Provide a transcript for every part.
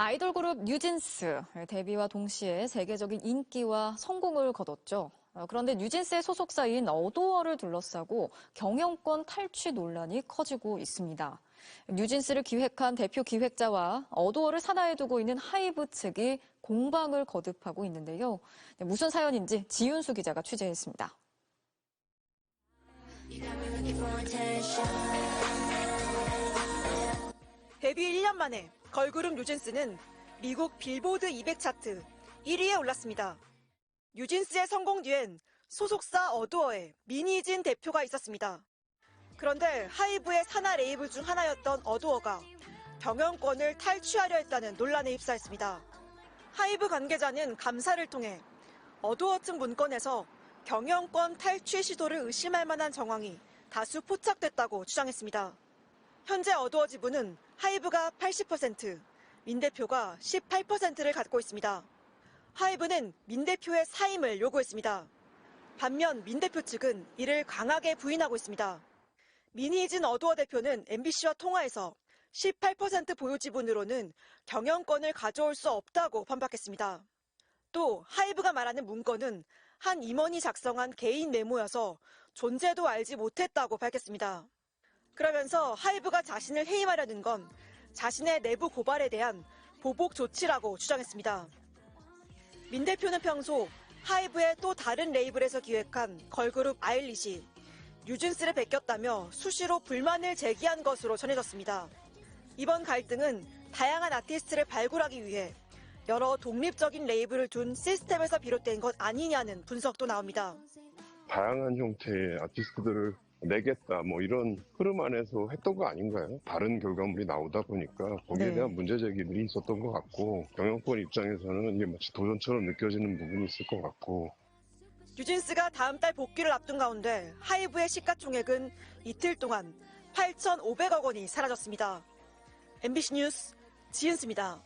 아이돌 그룹 뉴진스, 데뷔와 동시에 세계적인 인기와 성공을 거뒀죠. 그런데 뉴진스의 소속사인 어도어를 둘러싸고 경영권 탈취 논란이 커지고 있습니다. 뉴진스를 기획한 대표 기획자와 어도어를 산하에 두고 있는 하이브 측이 공방을 거듭하고 있는데요. 무슨 사연인지 지윤수 기자가 취재했습니다. 데뷔 1년 만에 걸그룹 뉴진스는 미국 빌보드 200 차트 1위에 올랐습니다. 뉴진스의 성공 뒤엔 소속사 어도어에 미니진 대표가 있었습니다. 그런데 하이브의 산하 레이블 중 하나였던 어도어가 경영권을 탈취하려 했다는 논란에 휩싸였습니다. 하이브 관계자는 감사를 통해 어도어 측 문건에서 경영권 탈취 시도를 의심할 만한 정황이 다수 포착됐다고 주장했습니다. 현재 어도어 지부는 하이브가 80%, 민 대표가 18%를 갖고 있습니다. 하이브는 민 대표의 사임을 요구했습니다. 반면 민 대표 측은 이를 강하게 부인하고 있습니다. 미니진 어도어 대표는 MBC와 통화에서 18% 보유 지분으로는 경영권을 가져올 수 없다고 반박했습니다. 또 하이브가 말하는 문건은 한 임원이 작성한 개인 메모여서 존재도 알지 못했다고 밝혔습니다. 그러면서 하이브가 자신을 해임하려는 건 자신의 내부 고발에 대한 보복 조치라고 주장했습니다. 민 대표는 평소 하이브의 또 다른 레이블에서 기획한 걸그룹 아일릿이 뉴진스를 베꼈다며 수시로 불만을 제기한 것으로 전해졌습니다. 이번 갈등은 다양한 아티스트를 발굴하기 위해 여러 독립적인 레이블을 둔 시스템에서 비롯된 것 아니냐는 분석도 나옵니다. 다양한 형태의 아티스트들을 내겠다 이런 흐름 안에서 했던 거 아닌가요? 다른 결과물이 나오다 보니까 거기에 대한 문제 제기들이 있었던 것 같고 경영권 입장에서는 이게 마치 도전처럼 느껴지는 부분이 있을 것 같고. 뉴진스가 다음 달 복귀를 앞둔 가운데 하이브의 시가총액은 이틀 동안 8,500억 원이 사라졌습니다. MBC 뉴스 지은수입니다.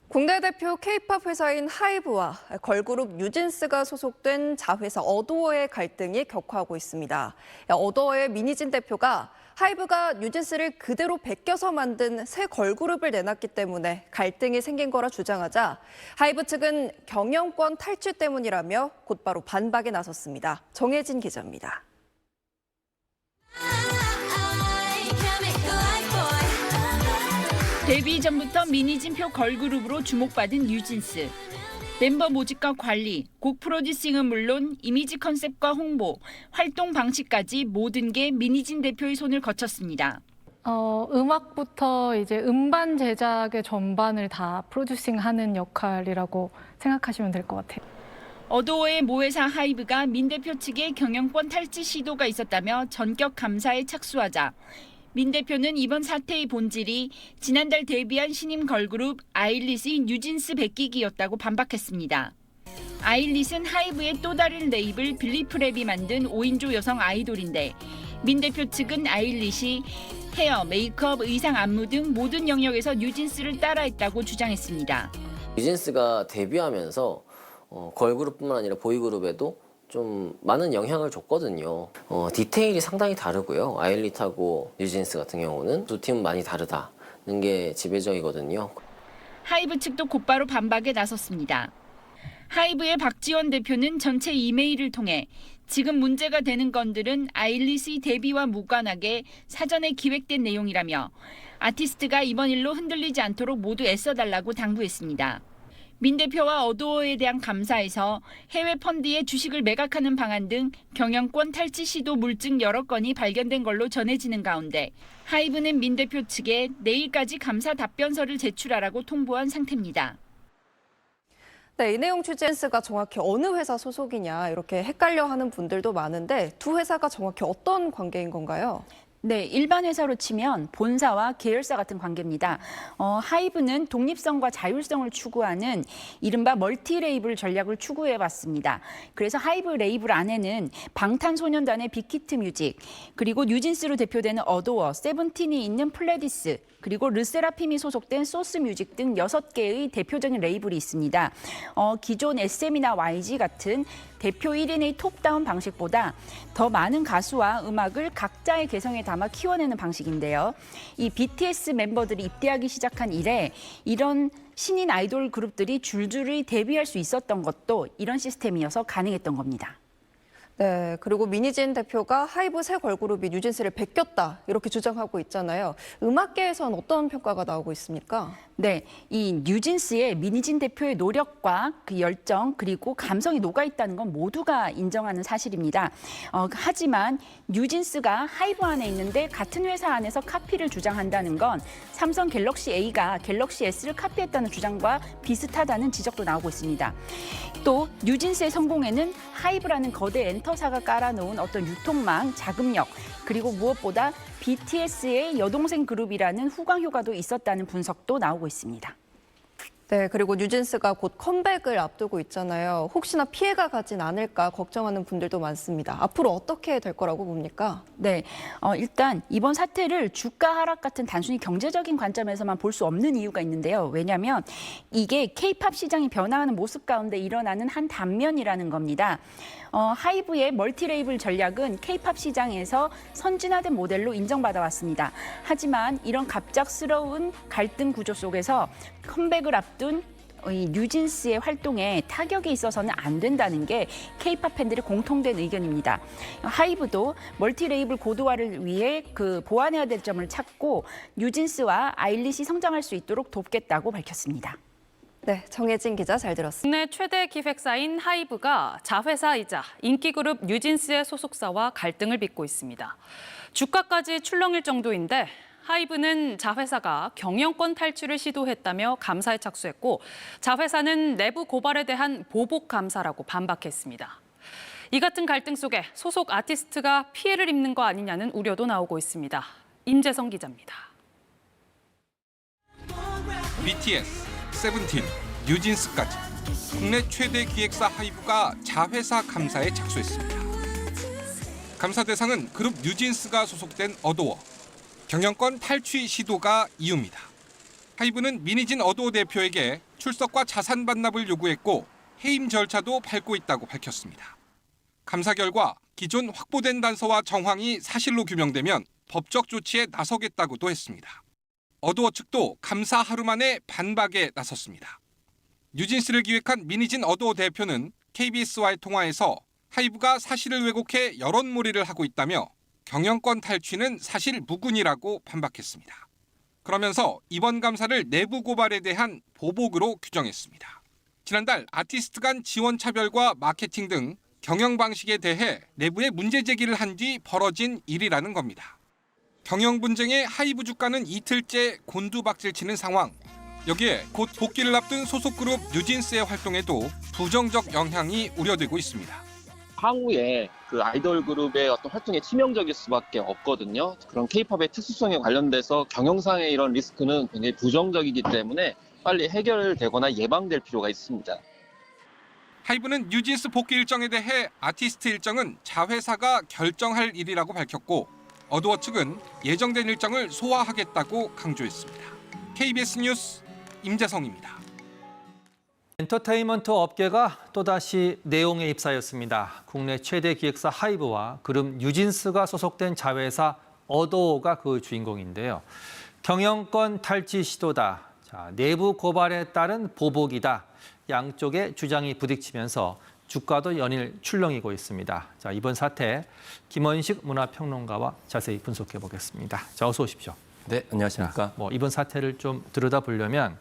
국내 대표 K-팝 회사인 하이브와 걸그룹 뉴진스가 소속된 자회사 어도어의 갈등이 격화하고 있습니다. 어도어의 미니진 대표가 하이브가 뉴진스를 그대로 베껴서 만든 새 걸그룹을 내놨기 때문에 갈등이 생긴 거라 주장하자 하이브 측은 경영권 탈취 때문이라며 곧바로 반박에 나섰습니다. 정혜진 기자입니다. 데뷔 이전부터 미니진표 걸그룹으로 주목받은 뉴진스. 멤버 모집과 관리, 곡 프로듀싱은 물론 이미지 컨셉과 홍보, 활동 방식까지 모든 게 미니진 대표의 손을 거쳤습니다. 음악부터 이제 음반 제작의 전반을 다 프로듀싱하는 역할이라고 생각하시면 될 것 같아요. 어도어의 모회사 하이브가 민 대표 측의 경영권 탈취 시도가 있었다며 전격 감사에 착수하자 민 대표는 이번 사태의 본질이 지난달 데뷔한 신인 걸그룹 아일릿의 뉴진스 베끼기였다고 반박했습니다. 아일릿은 하이브의 또 다른 레이블 빌리프랩이 만든 5인조 여성 아이돌인데 민 대표 측은 아일릿이 헤어, 메이크업, 의상 안무 등 모든 영역에서 뉴진스를 따라했다고 주장했습니다. 뉴진스가 데뷔하면서 걸그룹뿐만 아니라 보이그룹에도 좀 많은 영향을 줬거든요. 디테일이 상당히 다르고요. 아일릿하고 뉴진스 같은 경우는 두 팀은 많이 다르다는 게 지배적이거든요. 하이브 측도 곧바로 반박에 나섰습니다. 하이브의 박지원 대표는 전체 이메일을 통해 지금 문제가 되는 건들은 아일릿의 데뷔와 무관하게 사전에 기획된 내용이라며 아티스트가 이번 일로 흔들리지 않도록 모두 애써달라고 당부했습니다. 민 대표와 어도어에 대한 감사에서 해외 펀드의 주식을 매각하는 방안 등 경영권 탈취 시도 물증 여러 건이 발견된 걸로 전해지는 가운데 하이브는 민 대표 측에 내일까지 감사 답변서를 제출하라고 통보한 상태입니다. 네, 이 내용 뉴진스가 정확히 어느 회사 소속이냐 이렇게 헷갈려하는 분들도 많은데 두 회사가 정확히 어떤 관계인 건가요? 네, 일반 회사로 치면 본사와 계열사 같은 관계입니다. 하이브는 독립성과 자율성을 추구하는 이른바 멀티 레이블 전략을 추구해왔습니다. 그래서 하이브 레이블 안에는 방탄소년단의 빅히트 뮤직, 그리고 뉴진스로 대표되는 어도어, 세븐틴이 있는 플레디스, 그리고 르세라핌이 소속된 소스뮤직 등 6개의 대표적인 레이블이 있습니다. 기존 SM이나 YG 같은 대표 1인의 톱다운 방식보다 더 많은 가수와 음악을 각자의 개성에 담아 키워내는 방식인데요. 이 BTS 멤버들이 입대하기 시작한 이래 이런 신인 아이돌 그룹들이 줄줄이 데뷔할 수 있었던 것도 이런 시스템이어서 가능했던 겁니다. 네, 그리고 미니진 대표가 하이브 새 걸그룹이 뉴진스를 베꼈다 이렇게 주장하고 있잖아요. 음악계에선 어떤 평가가 나오고 있습니까? 네, 이 뉴진스의 미니진 대표의 노력과 그 열정 그리고 감성이 녹아있다는 건 모두가 인정하는 사실입니다. 하지만 뉴진스가 하이브 안에 있는데 같은 회사 안에서 카피를 주장한다는 건 삼성 갤럭시 A가 갤럭시 S를 카피했다는 주장과 비슷하다는 지적도 나오고 있습니다. 또 뉴진스의 성공에는 하이브라는 거대 엔터사가 깔아놓은 어떤 유통망, 자금력 그리고 무엇보다 BTS의 여동생 그룹이라는 후광 효과도 있었다는 분석도 나오고 있습니다. 네, 그리고 뉴진스가 곧 컴백을 앞두고 있잖아요. 혹시나 피해가 가진 않을까 걱정하는 분들도 많습니다. 앞으로 어떻게 될 거라고 봅니까? 네, 일단 이번 사태를 주가 하락 같은 단순히 경제적인 관점에서만 볼 수 없는 이유가 있는데요. 왜냐하면 이게 K-팝 시장이 변화하는 모습 가운데 일어나는 한 단면이라는 겁니다. 하이브의 멀티 레이블 전략은 K-팝 시장에서 선진화된 모델로 인정받아 왔습니다. 하지만 이런 갑작스러운 갈등 구조 속에서 컴백을 앞둔 이 뉴진스의 활동에 타격이 있어서는 안 된다는 게 K-팝 팬들의 공통된 의견입니다. 하이브도 멀티 레이블 고도화를 위해 보완해야 될 점을 찾고 뉴진스와 아일릿이 성장할 수 있도록 돕겠다고 밝혔습니다. 네, 정혜진 기자 잘 들었습니다. 국내 최대 기획사인 하이브가 자회사이자 인기그룹 뉴진스의 소속사와 갈등을 빚고 있습니다. 주가까지 출렁일 정도인데 하이브는 자회사가 경영권 탈취를 시도했다며 감사에 착수했고 자회사는 내부 고발에 대한 보복 감사라고 반박했습니다. 이 같은 갈등 속에 소속 아티스트가 피해를 입는 거 아니냐는 우려도 나오고 있습니다. 임재성 기자입니다. BTS, 세븐틴, 뉴진스까지 국내 최대 기획사 하이브가 자회사 감사에 착수했습니다. 감사 대상은 그룹 뉴진스가 소속된 어도어. 경영권 탈취 시도가 이유입니다. 하이브는 미니진 어도어 대표에게 출석과 자산 반납을 요구했고 해임 절차도 밟고 있다고 밝혔습니다. 감사 결과 기존 확보된 단서와 정황이 사실로 규명되면 법적 조치에 나서겠다고도 했습니다. 어도어 측도 감사 하루 만에 반박에 나섰습니다. 뉴진스를 기획한 미니진 어도어 대표는 KBS와의 통화에서 하이브가 사실을 왜곡해 여론몰이를 하고 있다며 경영권 탈취는 사실 무근이라고 반박했습니다. 그러면서 이번 감사를 내부 고발에 대한 보복으로 규정했습니다. 지난달 아티스트 간 지원 차별과 마케팅 등 경영 방식에 대해 내부에 문제 제기를 한 뒤 벌어진 일이라는 겁니다. 경영 분쟁에 하이브 주가는 이틀째 곤두박질치는 상황. 여기에 곧 복귀를 앞둔 소속 그룹 뉴진스의 활동에도 부정적 영향이 우려되고 있습니다. 향후에 그 아이돌 그룹의 어떤 활동에 치명적일 수밖에 없거든요. 그런 K-팝의 특수성에 관련돼서 경영상의 이런 리스크는 굉장히 부정적이기 때문에 빨리 해결되거나 예방될 필요가 있습니다. 하이브는 뉴진스 복귀 일정에 대해 아티스트 일정은 자회사가 결정할 일이라고 밝혔고 어도어 측은 예정된 일정을 소화하겠다고 강조했습니다. KBS 뉴스 임재성입니다. 엔터테인먼트 업계가 또다시 내용에 휩싸였습니다. 국내 최대 기획사 하이브와 그룹 뉴진스가 소속된 자회사 어도어가 그 주인공인데요. 경영권 탈취 시도다. 내부 고발에 따른 보복이다. 양쪽의 주장이 부딪히면서 주가도 연일 출렁이고 있습니다. 자, 이번 사태 김원식 문화평론가와 자세히 분석해 보겠습니다. 자, 어서 오십시오. 네, 안녕하십니까. 이번 사태를 좀 들여다보려면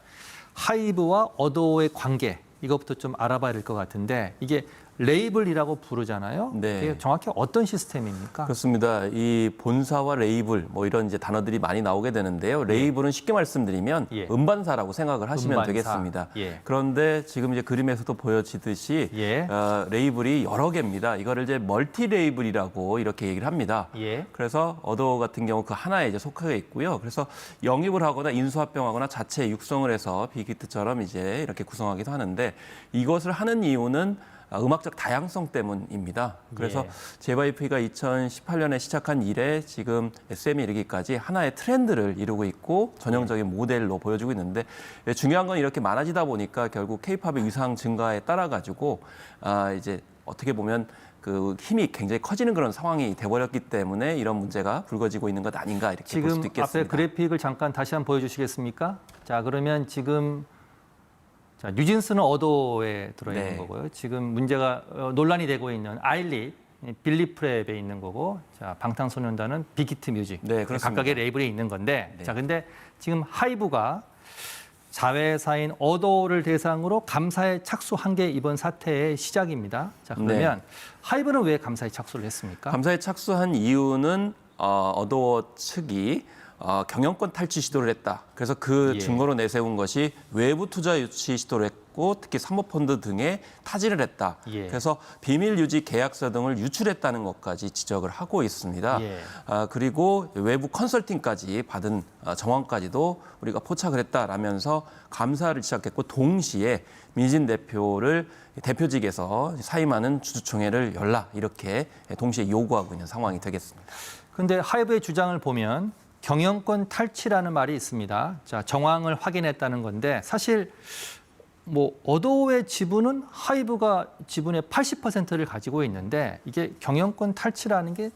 하이브와 어도어의 관계, 이것부터 좀 알아봐야 될 것 같은데 이게 레이블이라고 부르잖아요. 네. 이게 정확히 어떤 시스템입니까? 그렇습니다. 이 본사와 레이블 이런 이제 단어들이 많이 나오게 되는데요. 레이블은 쉽게 말씀드리면 음반사라고 생각을 하시면 되겠습니다. 그런데 지금 이제 그림에서도 보여지듯이 레이블이 여러 개입니다. 이거를 이제 멀티 레이블이라고 이렇게 얘기를 합니다. 그래서 어도어 같은 경우 그 하나에 이제 속해 있고요. 그래서 영입을 하거나 인수합병하거나 자체 육성을 해서 빅히트처럼 이제 이렇게 구성하기도 하는데 이것을 하는 이유는 음악적 다양성 때문입니다. 그래서 JYP가 2018년에 시작한 이래 지금 SM에 이르기까지 하나의 트렌드를 이루고 있고 전형적인 모델로 보여주고 있는데 중요한 건 이렇게 많아지다 보니까 결국 K-팝의 위상 증가에 따라 가지고 이제 어떻게 보면 그 힘이 굉장히 커지는 그런 상황이 돼버렸기 때문에 이런 문제가 불거지고 있는 것 아닌가 이렇게 볼 수도 있겠습니다. 지금 앞에 그래픽을 잠깐 다시 한번 보여주시겠습니까? 자, 그러면 지금 자, 뉴진스는 어도에 들어있는 거고요. 지금 문제가 논란이 되고 있는 아일리, 빌리프랩에 있는 거고, 자, 방탄소년단은 빅히트 뮤직, 각각의 레이블에 있는 건데, 자, 근데 지금 하이브가 자회사인 어도를 대상으로 감사에 착수한 게 이번 사태의 시작입니다. 자, 그러면 하이브는 왜 감사에 착수를 했습니까? 감사에 착수한 이유는 어도 측이 경영권 탈취 시도를 했다. 그래서 그 증거로 내세운 것이 외부 투자 유치 시도를 했고 특히 사모펀드 등에 타지를 했다. 그래서 비밀 유지 계약서 등을 유출했다는 것까지 지적을 하고 있습니다. 그리고 외부 컨설팅까지 받은 정황까지도 우리가 포착을 했다라면서 감사를 시작했고 동시에 민진 대표를 대표직에서 사임하는 주주총회를 열라 이렇게 동시에 요구하고 있는 상황이 되겠습니다. 그런데 하이브의 주장을 보면 경영권 탈취라는 말이 있습니다. 자, 정황을 확인했다는 건데 사실 뭐 어도의 지분은 하이브가 지분의 80%를 가지고 있는데 이게 경영권 탈취라는 게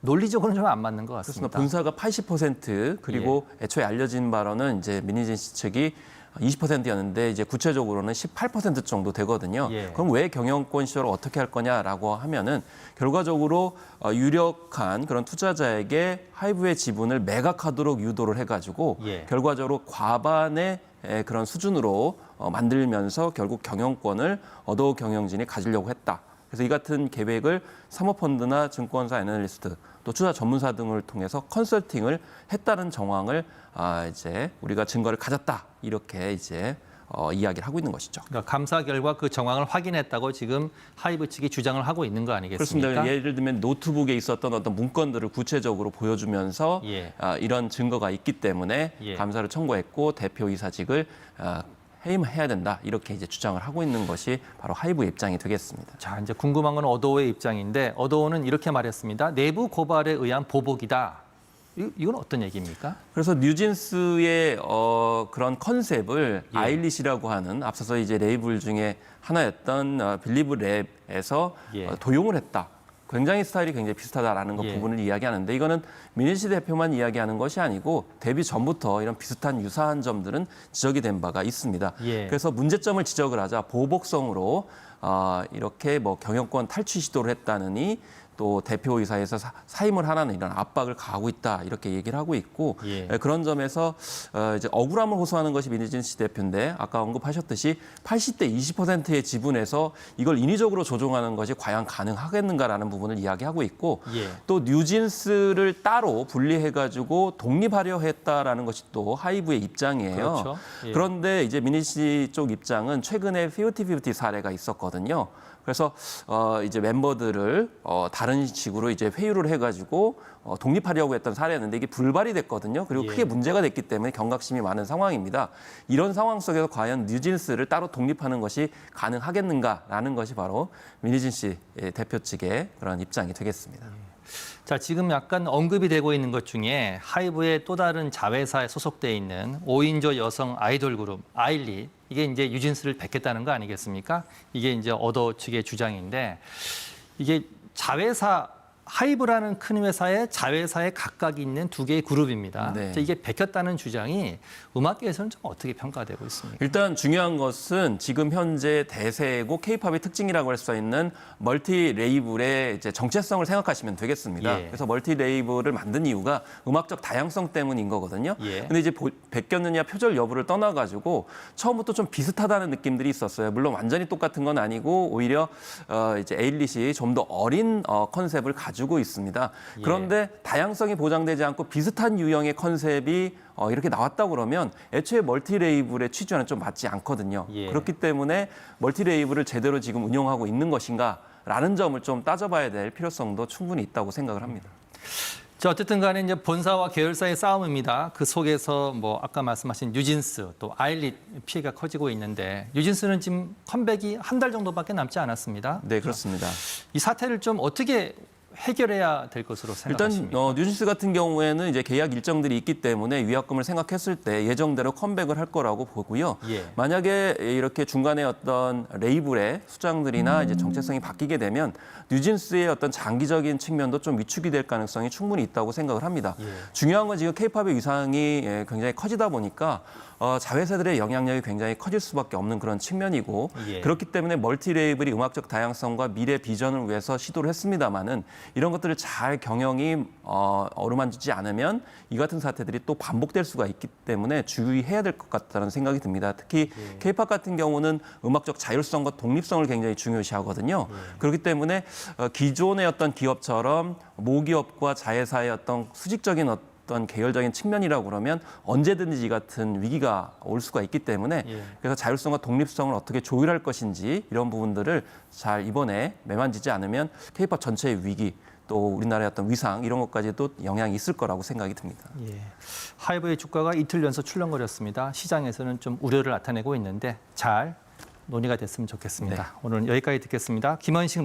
논리적으로는 좀 안 맞는 것 같습니다. 본사가 80% 그리고 애초에 알려진 바로는 이제 민희진 씨 측이 20%였는데 이제 구체적으로는 18% 정도 되거든요. 그럼 왜 경영권 시도를 어떻게 할 거냐라고 하면은 결과적으로 유력한 그런 투자자에게 하이브의 지분을 매각하도록 유도를 해가지고 결과적으로 과반의 그런 수준으로 만들면서 결국 경영권을 어도 경영진이 가지려고 했다. 그래서 이 같은 계획을 사모펀드나 증권사 애널리스트 또 투자 전문사 등을 통해서 컨설팅을 했다는 정황을 이제 우리가 증거를 가졌다 이렇게 이제 이야기를 하고 있는 것이죠. 그러니까 감사 결과 그 정황을 확인했다고 지금 하이브 측이 주장을 하고 있는 거 아니겠습니까? 그렇습니다. 예를 들면 노트북에 있었던 어떤 문건들을 구체적으로 보여주면서 이런 증거가 있기 때문에 감사를 청구했고 대표이사직을 해임해야 된다 이렇게 이제 주장을 하고 있는 것이 바로 하이브의 입장이 되겠습니다. 자, 이제 궁금한 건 어도의 입장인데 어도는 이렇게 말했습니다. 내부 고발에 의한 보복이다. 이건 어떤 얘기입니까? 그래서 뉴진스의 그런 컨셉을 아일리시라고 하는 앞서서 이제 레이블 중에 하나였던 빌리브랩에서 도용을 했다. 굉장히 스타일이 굉장히 비슷하다라는 부분을 이야기하는데 이거는 민희씨 대표만 이야기하는 것이 아니고 데뷔 전부터 이런 비슷한 유사한 점들은 지적이 된 바가 있습니다. 그래서 문제점을 지적을 하자 보복성으로 이렇게 뭐 경영권 탈취 시도를 했다느니 또 대표이사에서 사임을 하라는 이런 압박을 가하고 있다 이렇게 얘기를 하고 있고 그런 점에서 이제 억울함을 호소하는 것이 민희진 씨 대표인데 아까 언급하셨듯이 80대 20%의 지분에서 이걸 인위적으로 조종하는 것이 과연 가능하겠는가라는 부분을 이야기하고 있고 또 뉴진스를 따로 분리해가지고 독립하려 했다라는 것이 또 하이브의 입장이에요. 그렇죠. 그런데 이제 민희 씨 쪽 입장은 최근에 50-50 사례가 있었거든요. 그래서 이제 멤버들을 다른 식으로 이제 회유를 해가지고 독립하려고 했던 사례였는데 이게 불발이 됐거든요. 그리고 크게 문제가 됐기 때문에 경각심이 많은 상황입니다. 이런 상황 속에서 과연 뉴진스를 따로 독립하는 것이 가능하겠는가라는 것이 바로 민희진 씨 대표 측의 그런 입장이 되겠습니다. 자, 지금 약간 언급이 되고 있는 것 중에 하이브의 또 다른 자회사에 소속돼 있는 5인조 여성 아이돌 그룹 아일리 이게 이제 뉴진스를 뵙겠다는 거 아니겠습니까? 이게 이제 어도 측의 주장인데 이게 자회사 하이브라는 큰 회사의 자회사에 각각 있는 두 개의 그룹입니다. 이게 베꼈다는 주장이 음악계에서는 좀 어떻게 평가되고 있습니까? 일단 중요한 것은 지금 현재 대세고 K-팝의 특징이라고 할 수 있는 멀티 레이블의 이제 정체성을 생각하시면 되겠습니다. 그래서 멀티 레이블을 만든 이유가 음악적 다양성 때문인 거거든요. 근데 이제 베꼈느냐 표절 여부를 떠나가지고 처음부터 좀 비슷하다는 느낌들이 있었어요. 물론 완전히 똑같은 건 아니고 오히려 이제 에일릿이 좀 더 어린 컨셉을 가지고 있습니다. 그런데 다양성이 보장되지 않고 비슷한 유형의 컨셉이 이렇게 나왔다 그러면 애초에 멀티 레이블의 취지와는 좀 맞지 않거든요. 그렇기 때문에 멀티 레이블을 제대로 지금 운영하고 있는 것인가라는 점을 좀 따져봐야 될 필요성도 충분히 있다고 생각을 합니다. 자, 어쨌든 간에 이제 본사와 계열사의 싸움입니다. 그 속에서 뭐 아까 말씀하신 뉴진스 또 아일릿 피해가 커지고 있는데 뉴진스는 지금 컴백이 한 달 정도밖에 남지 않았습니다. 네, 그렇습니다. 이 사태를 좀 어떻게 해결해야 될 것으로 생각하십니까? 일단 뉴진스 같은 경우에는 이제 계약 일정들이 있기 때문에 위약금을 생각했을 때 예정대로 컴백을 할 거라고 보고요. 예. 만약에 이렇게 중간에 어떤 레이블의 수장들이나 이제 정체성이 바뀌게 되면 뉴진스의 어떤 장기적인 측면도 좀 위축이 될 가능성이 충분히 있다고 생각을 합니다. 예. 중요한 건 지금 K-팝의 위상이 굉장히 커지다 보니까 자회사들의 영향력이 굉장히 커질 수밖에 없는 그런 측면이고 예. 그렇기 때문에 멀티 레이블이 음악적 다양성과 미래 비전을 위해서 시도를 했습니다마는 이런 것들을 잘 경영이 어루만지지 않으면 이 같은 사태들이 또 반복될 수가 있기 때문에 주의해야 될 것 같다는 생각이 듭니다. 특히 K-팝 같은 경우는 음악적 자율성과 독립성을 굉장히 중요시하거든요. 그렇기 때문에 기존의 어떤 기업처럼 모기업과 자회사의 어떤 수직적인 어떤 계열적인 측면이라고 그러면 언제든지 이 같은 위기가 올 수가 있기 때문에 그래서 자율성과 독립성을 어떻게 조율할 것인지 이런 부분들을 잘 이번에 매만지지 않으면 K-팝 전체의 위기 또 우리나라의 어떤 위상 이런 것까지도 영향이 있을 거라고 생각이 듭니다. 예. 하이브의 주가가 이틀 연속 출렁거렸습니다. 시장에서는 좀 우려를 나타내고 있는데 잘 논의가 됐으면 좋겠습니다. 네. 오늘은 여기까지 듣겠습니다. 김원식